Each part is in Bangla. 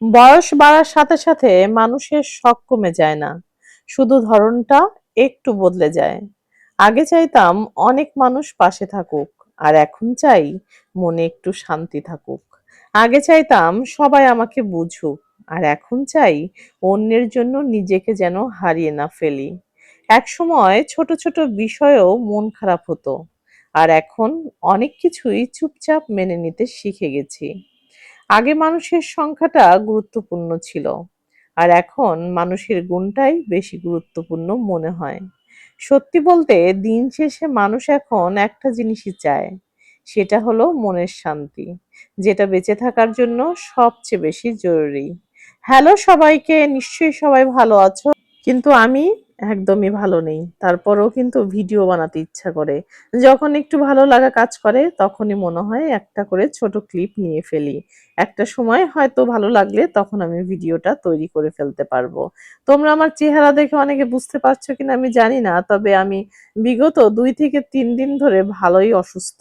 বয়স বাড়ার সাথে সাথে মানুষের শখ কমে যায় না, শুধু ধরনটা একটু বদলে যায়। আগে চাইতাম অনেক মানুষ পাশে থাকুক, আর এখন চাই মনে একটু শান্তি থাকুক। আগে চাইতাম সবাই আমাকে বুঝুক, আর এখন চাই অন্যের জন্য নিজেকে যেন হারিয়ে না ফেলি। একসময় ছোট ছোট বিষয়েও মন খারাপ হতো, আর এখন অনেক কিছুই চুপচাপ মেনে নিতে শিখে গেছি। আগে মানুষের সংখ্যাটা গুরুত্বপূর্ণ ছিল, আর এখন মানুষের গুণটাই বেশি গুরুত্বপূর্ণ মনে হয়। সত্যি বলতে দিন শেষে মানুষ এখন একটা জিনিসই চায়, সেটা হলো মনের শান্তি, যেটা বেঁচে থাকার জন্য সবচেয়ে বেশি জরুরি। হ্যালো সবাইকে, নিশ্চয়ই সবাই ভালো আছো। কিন্তু আমি একদমই ভালো নেই। তারপরেও কিন্তু ভিডিও বানাতে ইচ্ছা করে। যখন একটু ভালো লাগা কাজ করে তখনই মনে হয় একটা করে ছোট ক্লিপ নিয়ে ফেলি। একটা সময় হয়তো ভালো লাগলে তখন আমি ভিডিওটা তৈরি করে ফেলতে পারবো। তোমরা আমার চেহারা দেখে অনেকে বুঝতে পারছো কিনা আমি জানি না। তবে আমি বিগত ২ থেকে ৩ দিন ধরে ভালোই অসুস্থ।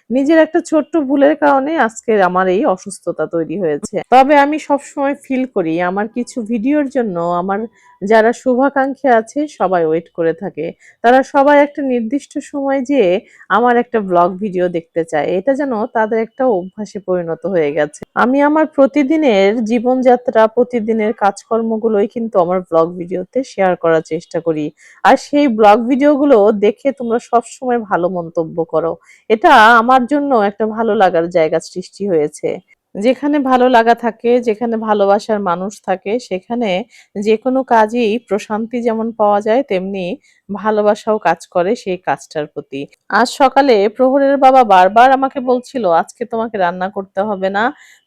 নিজের একটা ছোট্ট ভুলের কারণে আজকের আমার এই অসুস্থতা তৈরি হয়েছে। তবে আমি সবসময় ফিল করি আমার কিছু ভিডিওর জন্য আমার যারা শুভাকাঙ্ক্ষী আছে সবাই ওয়েট করে থাকে। তারা সবাই একটা নির্দিষ্ট সময় যেয়ে আমার একটা ব্লগ ভিডিও দেখতে চায়। এটা যেন তাদের একটা অভ্যাসে পরিণত হয়ে গেছে। আমি আমার প্রতিদিনের জীবনযাত্রা, প্রতিদিনের কাজকর্মগুলোই কিন্তু আমার ব্লগ ভিডিওতে শেয়ার করার চেষ্টা করি। আর সেই ব্লগ ভিডিওগুলো দেখে তোমরা সবসময় ভালো মন্তব্য করো। এটা আমার জন্য একটা ভালো লাগার জায়গা সৃষ্টি হয়েছে। যেখানে ভালো লাগা থাকে, যেখানে ভালোবাসার মানুষ থাকে, সেখানে যেকোনো কাজেই প্রশান্তি যেমন পাওয়া যায়, তেমনি ভালোবাসাও কাজ করে সেই কাজটার প্রতি। আজ সকালে প্রহরের বাবা বারবার আমাকে বলছিল, আজকে তোমাকে রান্না করতে হবে না,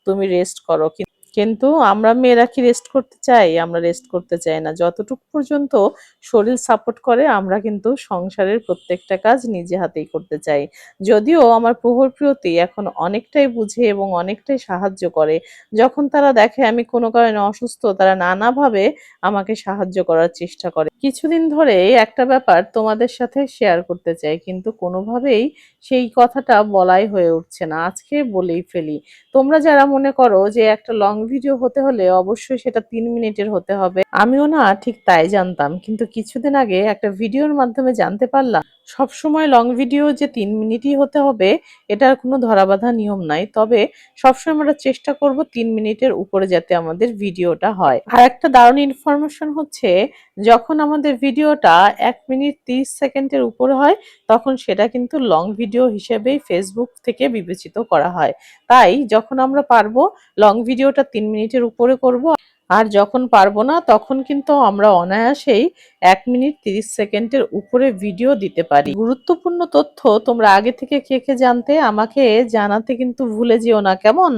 তুমি রেস্ট করো। কিন্তু আমরা মেয়েরা কি রেস্ট করতে চাই? আমরা রেস্ট করতে চাই না। যতটুকু পর্যন্ত শরীর সাপোর্ট করে আমরা কিন্তু সংসারের প্রত্যেকটা কাজ নিজে হাতেই করতে চাই। যদিও আমার প্রহর প্রিয়তি এখন অনেকটাই বুঝে এবং অনেকটাই সাহায্য করে। যখন তারা দেখে আমি কোনো কারণে অসুস্থ, তারা নানাভাবে আমাকে সাহায্য করার চেষ্টা করে। কিছুদিন ধরেই একটা ব্যাপার তোমাদের সাথে শেয়ার করতে চাই, কিন্তু কোনোভাবেই সেই কথাটা বলাই হয়ে উঠছে না। আজকে বলেই ফেলি। তোমরা যারা মনে করো যে একটা লং ভিডিও হতে হলে অবশ্যই সেটা ৩ মিনিটের হতে হবে, আমিও না ঠিক তাই জানতাম। কিন্তু কিছুদিন আগে একটা ভিডিওর মাধ্যমে জানতে পারলাম সবসময় লং ভিডিও যে ৩ মিনিটই হতে হবে এটার কোনো ধরাবাঁধা নিয়ম নাই। তবে সবসময় আমরা চেষ্টা করব ৩ মিনিটের উপরে যাতে আমাদের ভিডিওটা হয়। আর একটা দারুণ ইনফরমেশন হচ্ছে, যখন আমাদের ভিডিওটা ১ মিনিট ৩০ সেকেন্ডের উপরে হয় তখন সেটা কিন্তু লং ভিডিও হিসেবেই ফেসবুক থেকে বিবেচিত করা হয়। তাই যখন আমরা পারবো লং ভিডিওটা ৩ মিনিটের উপরে করব, আর যখন পারবো না তখন কিন্তু আমরা অনায়াসেই ১ মিনিট ৩০ সেকেন্ডের উপরে ভিডিও দিতে পারি। গুরুত্বপূর্ণ তথ্য তোমরা আগে থেকে কে কে জানতে আমাকে জানাতে কিন্তু ভুলে যেও না, কেমন?